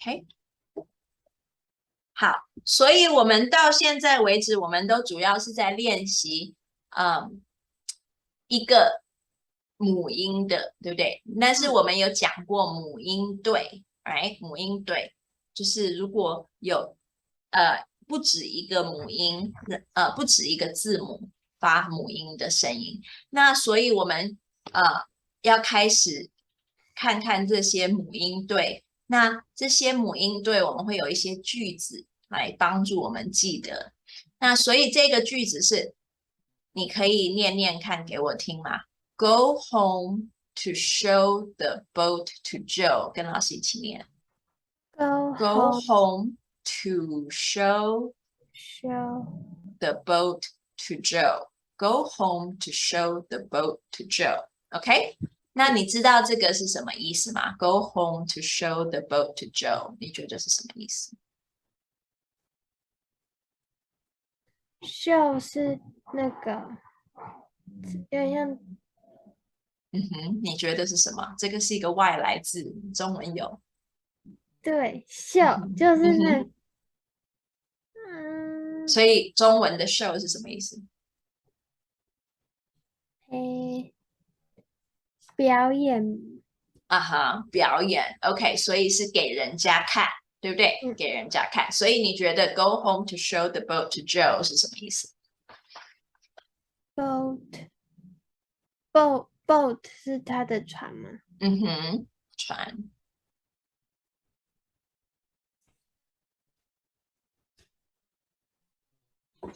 OK， 好，所以我们到现在为止，我们都主要是在练习，一个母音的，对不对？但是我们有讲过母音对，哎，母音对，就是如果有不止一个母音，不止一个字母发母音的声音，那所以我们要开始看看这些母音对。那这些母音对，我们会有一些句子来帮助我们记得。那所以这个句子是，你可以念念看给我听吗？Go home to show the boat to Joe，跟老师一起念。Go Go home, home to show show the boat to Joe. Go home to show the boat to Joe. OK？那你知道这个是什么意思吗？Go home to show the boat to Joe，你觉得是什么意思？ show 是那个有点像嗯哼，你觉得是什么？这个是一个外来字，中文有。对嗯 show 哼，就是那嗯哼，所以中文的 show 是什么意思？诶表演啊哈，表演。OK，所以是给人家看，对不对？嗯给人家看。所以你觉得 go home to show the boat to Joe 是什么意思？boat boat 是他的船吗？嗯哼，船。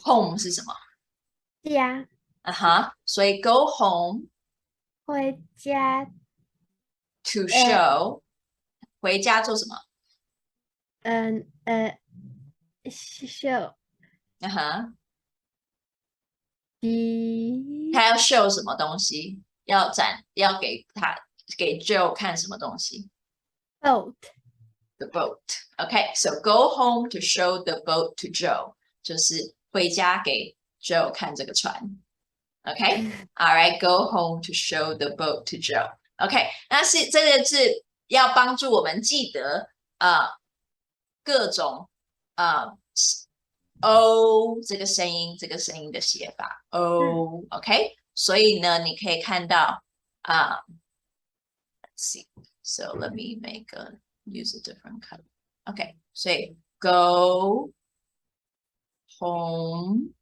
home 是什么？家啊哈，所以 go home 回家 to 呃 show 回家做什么？show 啊哈，他要 the show 什么东西？要给他给 Joe 看什么东西？ boat The boat. Okay, so go home to show the boat to Joe，就是回家给 Joe 看这个船。Okay, all right, go home to show the boat to Joe. Okay，那是这个是要帮助我们记得各种呃 o 这个声音，这个声音的写法 o，OK，所以呢，你可以看到let's see, so let me use a different color. OK，所以 go home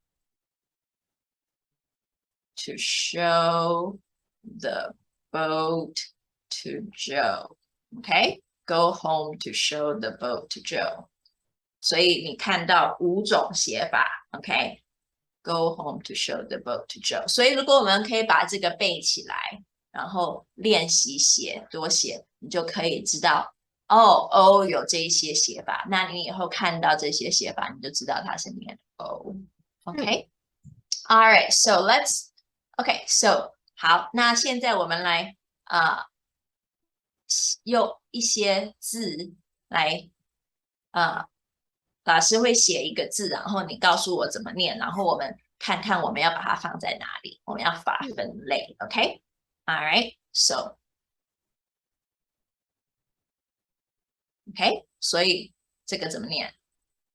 to show the boat to Joe. OK, go home to show the boat to Joe. 所以你看到5种写法，OK，go home to show the boat to Joe。所以如果我们可以把这个背起来，然后练习写，多写，你就可以知道哦有这一些写法。那你以后看到这些写法，你就知道它是念 O。OK，All right, so let's OK，so 好，那现在我们来用一些字来老师会写一个字，然后你告诉我怎么念，然后我们看看我们要把它放在哪里，我们要把它分类，OK？All right, so OK，所以这个怎么念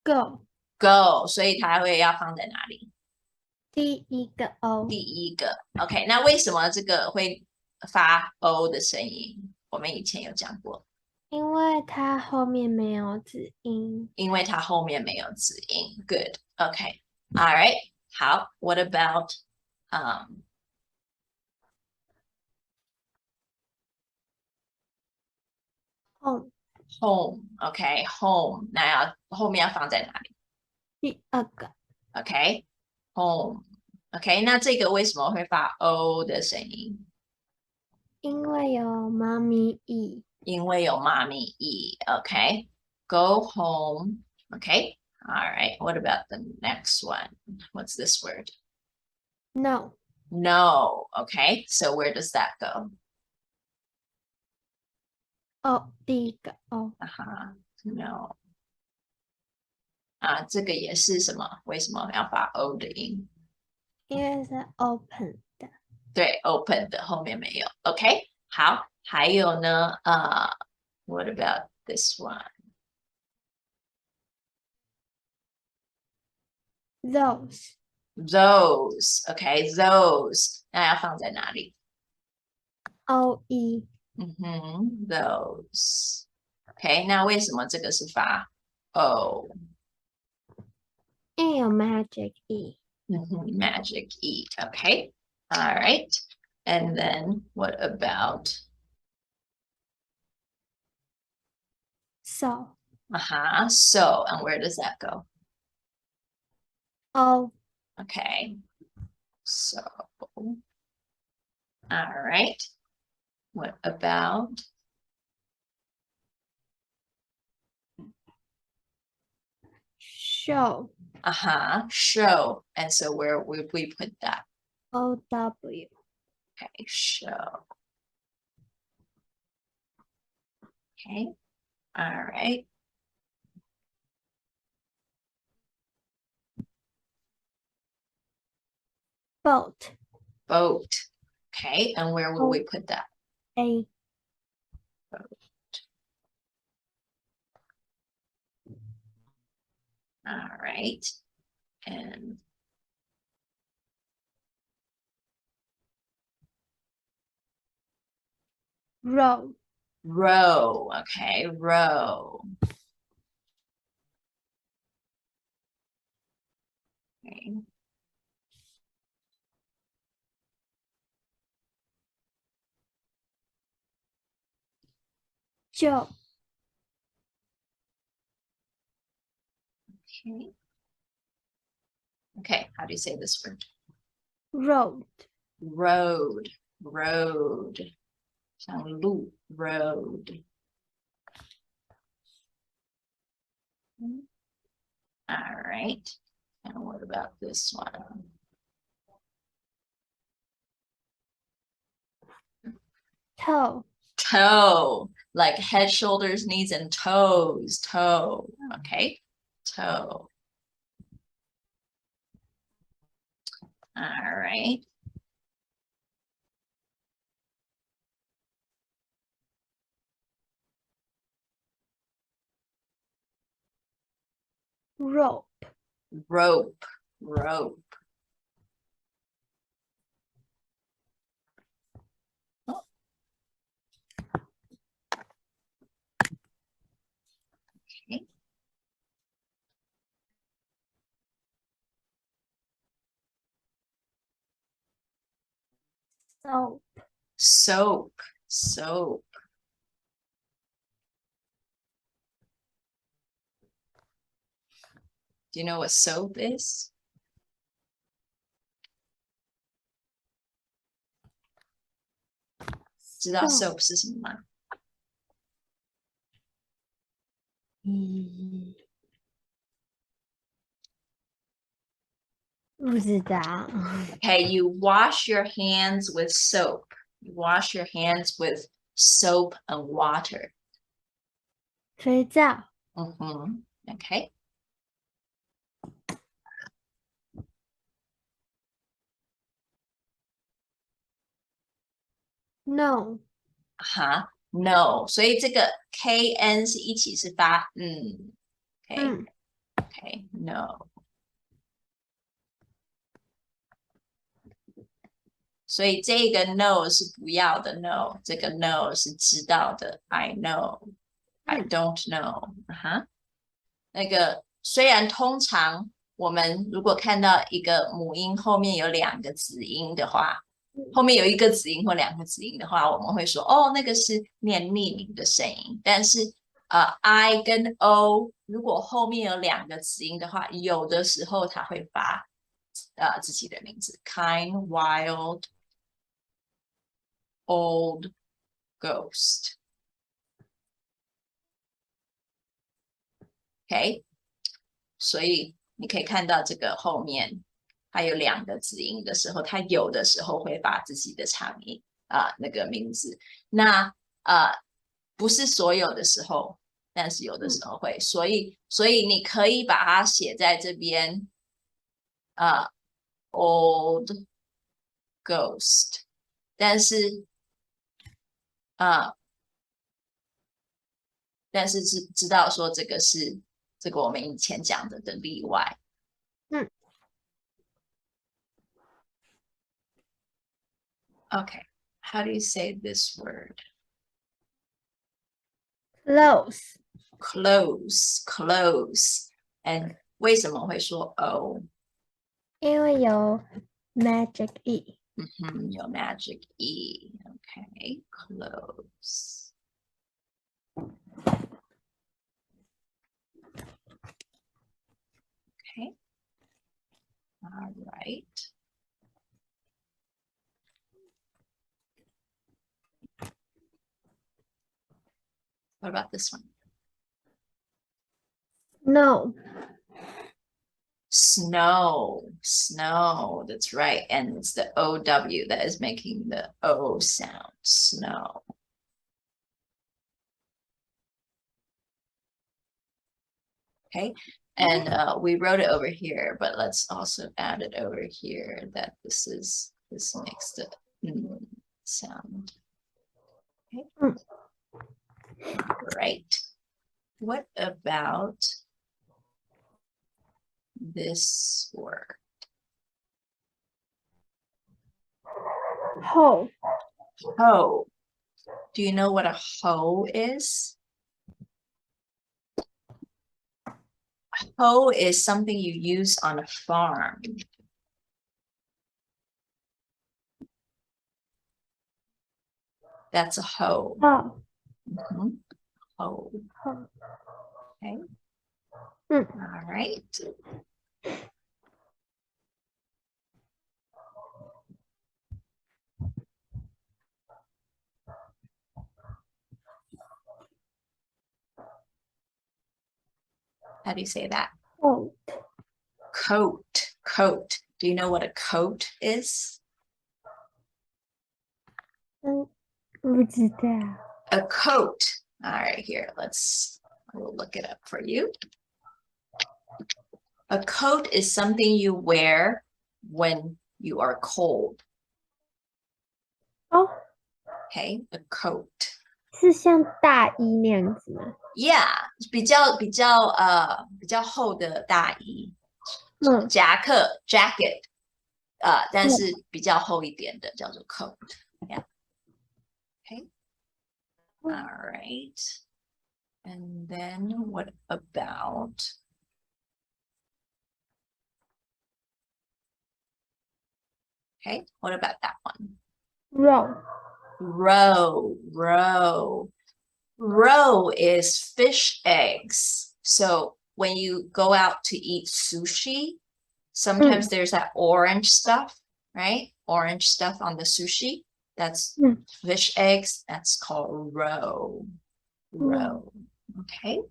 go ？Go，所以它会要放在哪里？第一个 o 第一个，OK？那为什么这个会发 O 的声音？我们以前有讲过，因为它后面没有子音。因为它后面没有子音。Good，OK？All right，好，What about home home，OK，home，那要后面要放在哪里第二个？OK，home，OK，那这个为什么会发 O 的声音？因为有妈咪 e 因为有妈咪 E，OK，go home，OK，all right，what about the next one？What's this word? no No，OK，so where does that go？第一个 o 啊哈，no，这个也是什么？为什么要发 O 的音？因为是 open 的对，open 的后面没有。OK，好，还有呢，what about this one？ those those，OK，those，那要放在哪里？ OE those，OK，那为什么这个是发 O？因为有 magic E Magic E，OK，all right，and then what about so so and where does that go? O Okay, so all right, what about show show, and so where would we put that? OW Okay, show. Okay, all right. boat Boat. Okay, and where will we put that? A All right, and row row. Okay, row. Okay. Joe Okay. Okay, how do you say this word? road Road, road. 像路 road. All right. And what about this one? toe Toe, like head, shoulders, knees, and toes. Toe. Okay. Toe. All right. rope Rope, rope. Oh. Okay. soap Soap, soap. Do you know what soap is? 知道 soap 是什么吗？不知道 Okay, you wash your hands with soap. You wash your hands with soap and water. 肥皂 Okay. no No. 所以这个 KN 是一起是发Okay. Okay. No. 所以这个 no 是不要的 no，这个 no 是知道的 I know。I don't know。那个虽然通常我们如果看到一个母音后面有两个子音的话，后面有一个子音或两个子音的话，我们会说哦，那个是念匿名的声音。但是I 跟 O 如果后面有两个子音的话，有的时候它会发自己的名字 ，kind, wild, old, ghost。OK，所以你可以看到这个后面它有两个子音的时候，它有的时候会把自己的长音那个名字，那不是所有的时候，但是有的时候会，所以你可以把它写在这边old ghost，但是但是知道说这个是这个我们以前讲的例外。Okay, how do you say this word? Close. Close, close. And 为什么会说 O？因为有 magic E。有 magic E. Okay, close. Okay. All right. What about this one? No. Snow, snow. That's right. And it's the OW that is making the O sound. Snow. Okay. And we wrote it over here, but let's also add it over here that this makes the sound. Okay. Right. What about this word? Hoe. Hoe. Do you know what a hoe is? Hoe is something you use on a farm. That's a hoe. Oh. Hoe. Hoe. Okay. All right. How do you say that? Coat. Coat. Coat. Do you know what a coat is? 不知道。 A coat. All right, here, we'll look it up for you. A coat is something you wear when you are cold.哦， Okay, a coat. 是像大衣那样子吗？ Yeah, 比较厚的大衣，夹克 jacket，但是比较厚一点的叫做 coat. Yeah. Okay. All right. And then what about okay, what about that one? Row. Row, row. Row is fish eggs. So when you go out to eat sushi, sometimes there's that orange stuff, right? Orange stuff on the sushi. That's fish eggs. That's called row. Row. Okay.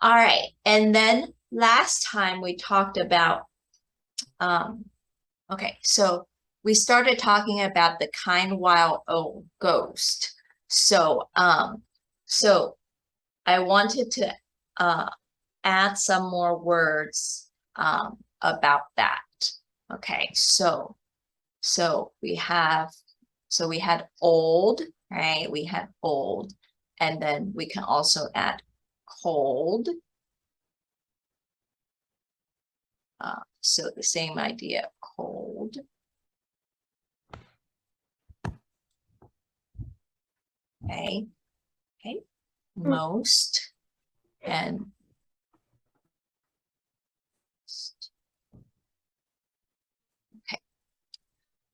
All right. And then last time we talked about, okay, so we started talking about the kind wild old ghost. So, so I wanted to add some more words about that. Okay, so we had old, right? We had old, and then we can also add cold. So the same idea, cold. Okay, okay, most and okay.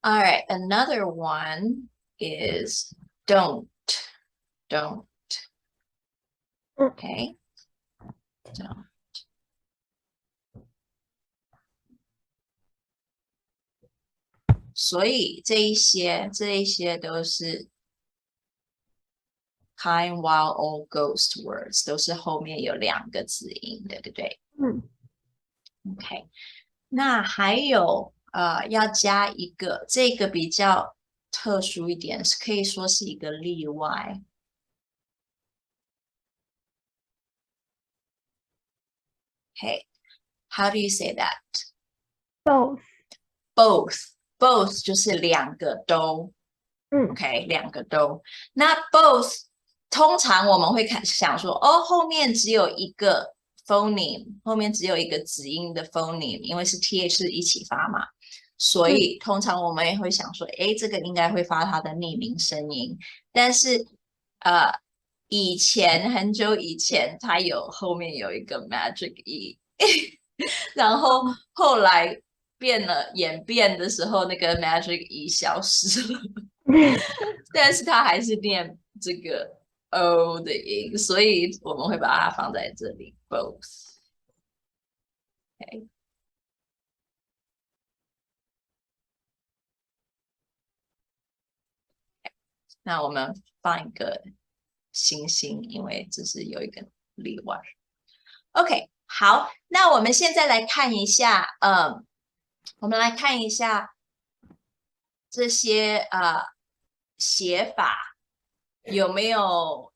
All right, another one is don't. Okay, don't. So 这一些都是 kind, wild, old, ghost words，都是后面有2个字音的，对不对？OK， 那还有要加一个，这个比较特殊一点，是可以说是一个例外。Okay, how do you say that? Both. Both 就是2个都。OK， 2个都。那 both 通常我们会想说，哦，后面只有一个 phoneme， 后面只有一个子音的 phoneme， 因为是 th 是一起发嘛，所以通常我们也会想说，诶，这个应该会发它的匿名声音，但是以前很久以前，它后面有一个 Magic E，然后后来演变的时候，那个 Magic E 消失了，但是它还是念这个 O 的音，所以我们会把它放在这里 both。Okay， 那我们放一个星星，因为这是有一个例外。OK， 好，那我们现在来看一下，我们来看一下这些写法有没有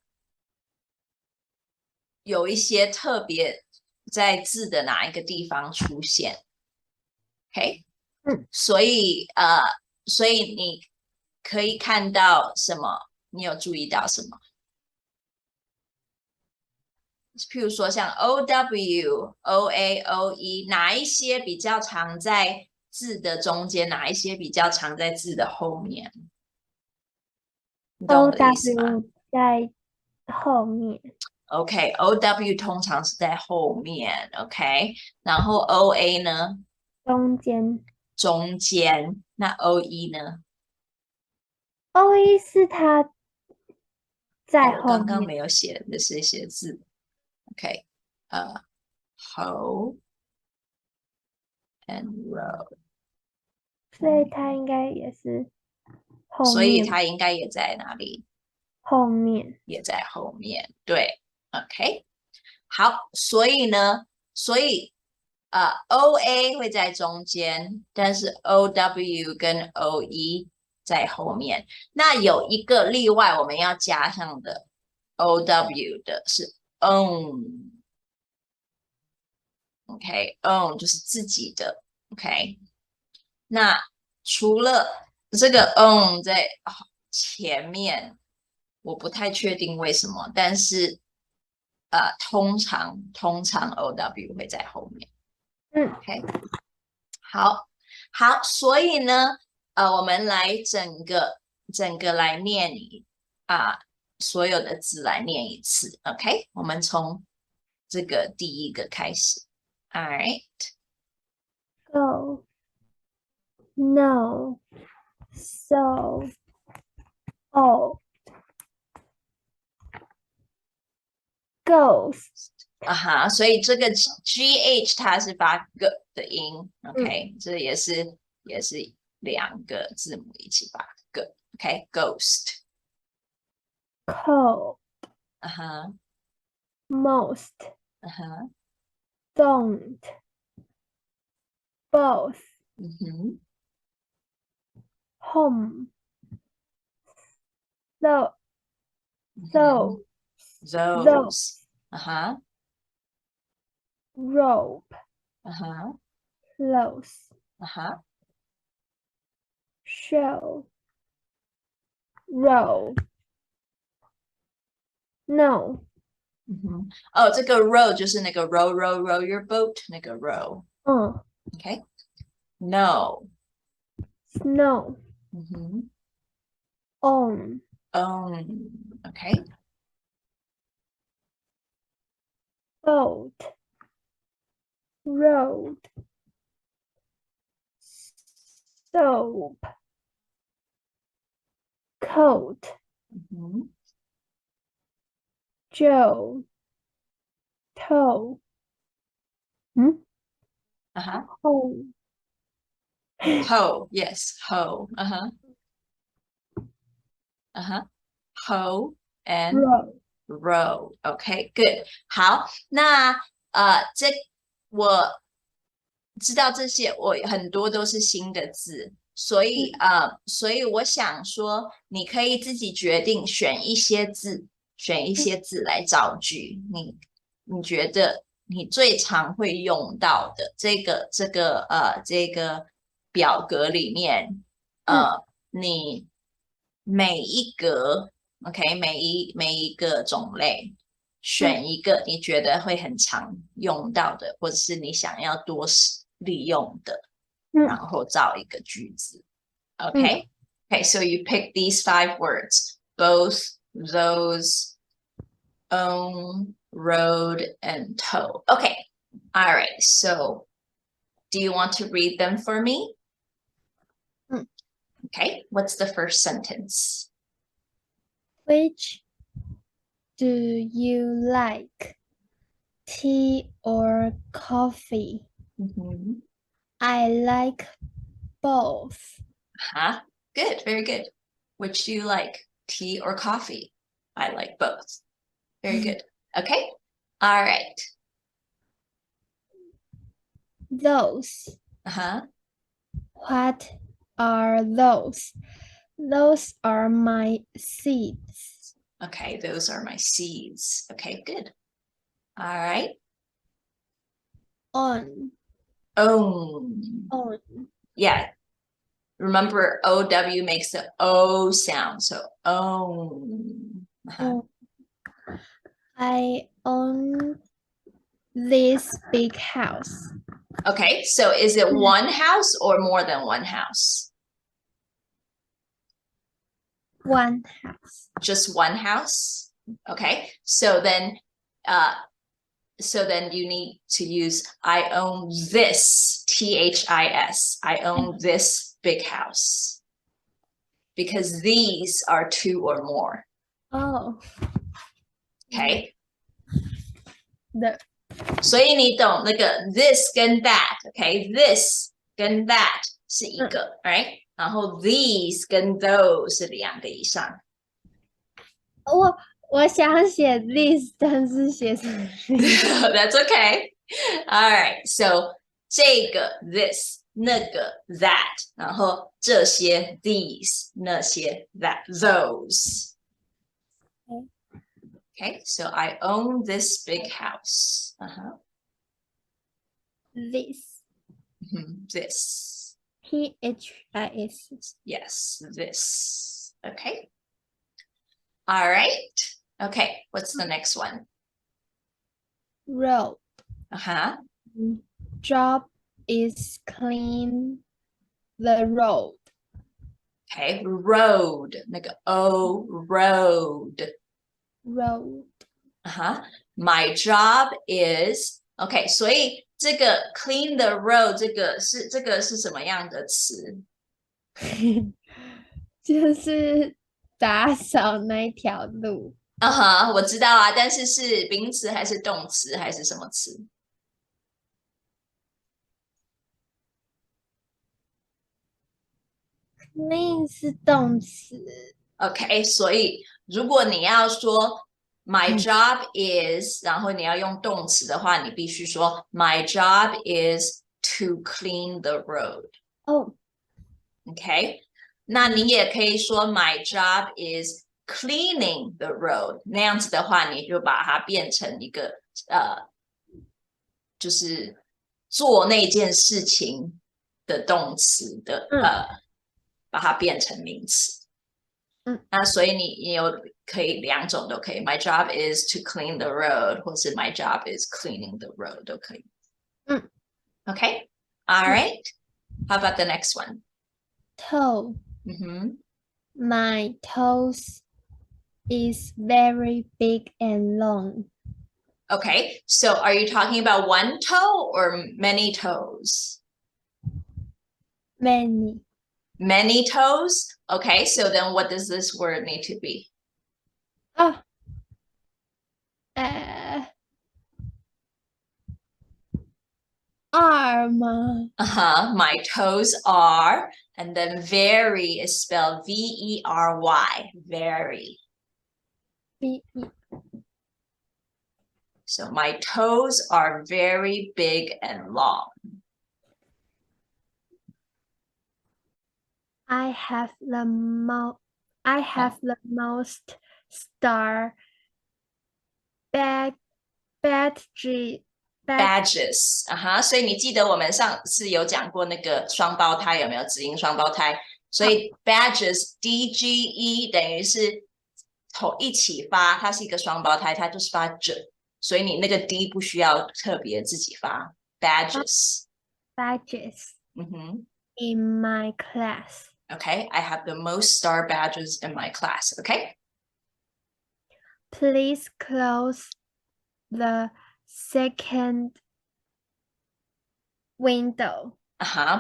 一些特别在字的哪一个地方出现 ？OK， 所以你可以看到什么？你有注意到什么？譬如说像 OW、OA、OE，哪一些比较常在字的中间，哪一些比较常在字的后面？你懂我的意思吗 OW 在后面， ？OK，OW 通常是在后面，OK，然后 OA 呢，中间。中间，那 OE 呢？OE 是它在我后面，刚刚没有写的是一些字，OK，hoe and row，所以它应该也是后所以面。它应该也在哪里？后面。也在后面，对，OK，好，所以呢，所以OA 会在中间，但是 OW 跟 OE 在后面。那有一个例外，我们要加上的 OW 的是 own，OK，own 就是自己的，OK。那除了这个 own 在前面，我不太确定为什么，但是通常 OW 会在后面。OK，好，好，所以呢，我们来整个来念所有的字来念一次。OK，我们从这个第一个开始。All right， Go, no, so, oh, goes. 所以这个 GH 它是发 G 的音，OK，这也是两个字母一起发 G，OK，Ghost， Cold, 啊哈， most, 啊哈， don't, both, 嗯哼， home, so, 嗯哼 so, though, Those， 啊哈， rope, 啊哈， close, 啊哈， show, row, no, 嗯哼，哦，这个 row 就是那个 row your boat 那个 row，OK，No， snow, 嗯哼 on, Own，OK， boat, road, soap, coat, 嗯哼， Joe, toe, 啊哈 home, Hoe，yes，hoe，啊哈，啊哈，hoe and row, row，OK，good，好，那我知道这些，我很多都是新的字，所以我想说，你可以自己决定选一些字来造句。你觉得你最常会用到的这个表格里面，你每一格，OK，每一个种类。选一个你觉得会很常用到的，或者是你想要多利用的然后造一个句子。Okay? Okay, so you pick these 5 words. Both, those, own, road, and tow. Okay. All right. So do you want to read them for me? Okay. What's the first sentence? Which do you like? Tea or coffee? Mm-hmm. I like both. Huh? Good. Very good. Which do you like? Tea or coffee? I like both. Very good. Okay. All right. Those. Uh-huh. What are those? Those are my seeds. Okay. Those are my seeds. Okay. Good. All right. On. Own. On. Yeah. Remember, OW makes the O sound. So own. Uh-huh. I own this big house. Okay. So is it one house or more than one house? One house. Just one house? Okay. So then you need to use I own this, THIS. I own this big house. Because these are 2 or more. Oh. Okay. 的所以你懂那个 this 跟 that，OK？this 跟 that 是一个，right？然后 these 跟 those 是2个以上。我想写 this，但是写成 That's okay. All right. So 这个 this 那个 that，然后这些 these 那些 that those。Okay. So I own this big house. this. This. THIS. Yes, this. Okay. All right. Okay. What's the next one? Road. Job is clean the road. Okay. Road. 那个 O road. Road. My job is OK， 所以这个 clean the road 这个是什么样的词？就是打扫那条路。我知道啊，但是是名词还是动词还是什么词？Clean 是动词。OK， 所以如果你要说 My job is， 然后你要用动词的话，你必须说 My job is to clean the road。OK， 那你也可以说 My job is cleaning the road。那样子的话，你就把它变成一个就是做那件事情的动词的把它变成名词。那所以你有可以2种都可以 ，My job is to clean the road， 或是 My job is cleaning the road 都可以。Okay, all right. How about the next one? Toe. My toes is very big and long. Okay, so are you talking about one toe or many toes? Many. Many toes? Okay, so then what does this word need to be? Arm. My toes are, and then very is spelled V-E-R-Y, very. So my toes are very big and long. I have the most star badges. 所以你记得我们上次有讲过那个双胞胎有没有子音双胞胎？所以 badges DGE 等于是头一起发，它是一个双胞胎，它就是发 j， 所以你那个 D 不需要特别自己发 badges。in my class. Okay, I have the most star badges in my class. Okay. Please close the second window.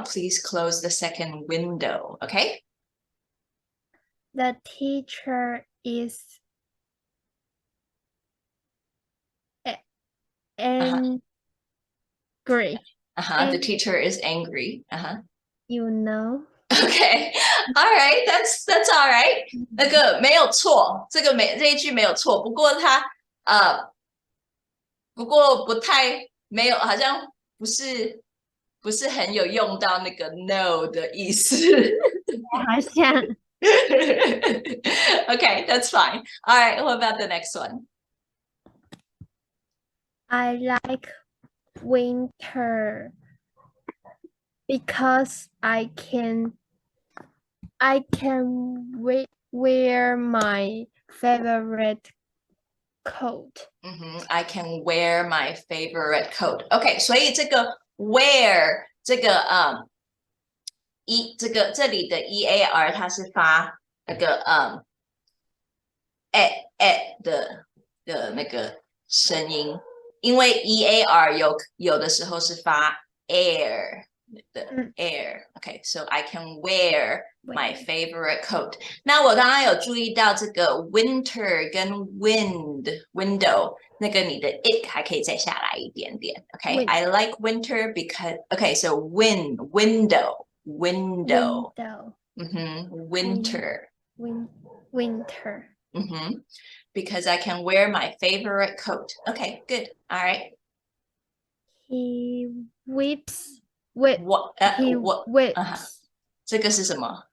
Please close the second window. Okay. The teacher is angry. The teacher is angry. You know. Okay, all right, that's all right. 那个没有错，这一句没有错，不过不过不太没有，好像不是很有用到那个 no 的意思。好像。Okay, that's fine. All right, what about the next one? I like winter because I can wear my favorite coat. I can wear my favorite coat. OK， 所以这个 wear 这个这里的 ear 它是发那个at 的那个声音，因为 ear 有的时候是发 air 的 air。OK， so I can wear my favorite coat。那我刚刚有注意到这个 winter 跟 window， 那个你的 it 还可以再下来一点点。OK，I like winter because OK，so window。Window. Winter. Winter. Because I can wear my favorite coat. Okay, good. All right. He whips. He whips. 这个是什么？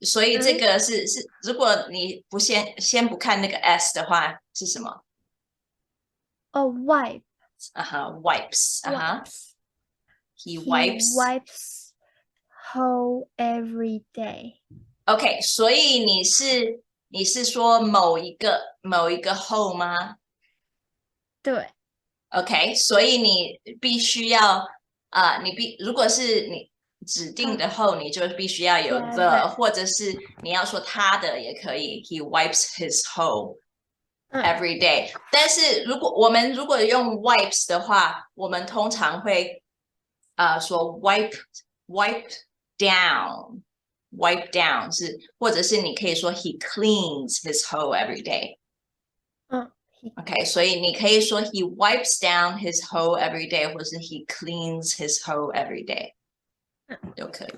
所以这个是如果你不先不看那个 s 的话是什么？ wipe. Wipes. He wipes whole every day. OK， 所以你是说某一个 whole 吗？对。OK， 所以你必须要如果是你指定的 whole， 你就必须要有 the， 或者是你要说他的也可以。He wipes his whole every day。但是我们如果用 wipes 的话，我们通常会说 wipe down。Wipe down 是，或者是你可以说 he cleans his hoe every day。OK， 所以你可以说 he wipes down his hoe every day， 或是 he cleans his hoe every day， 都可以。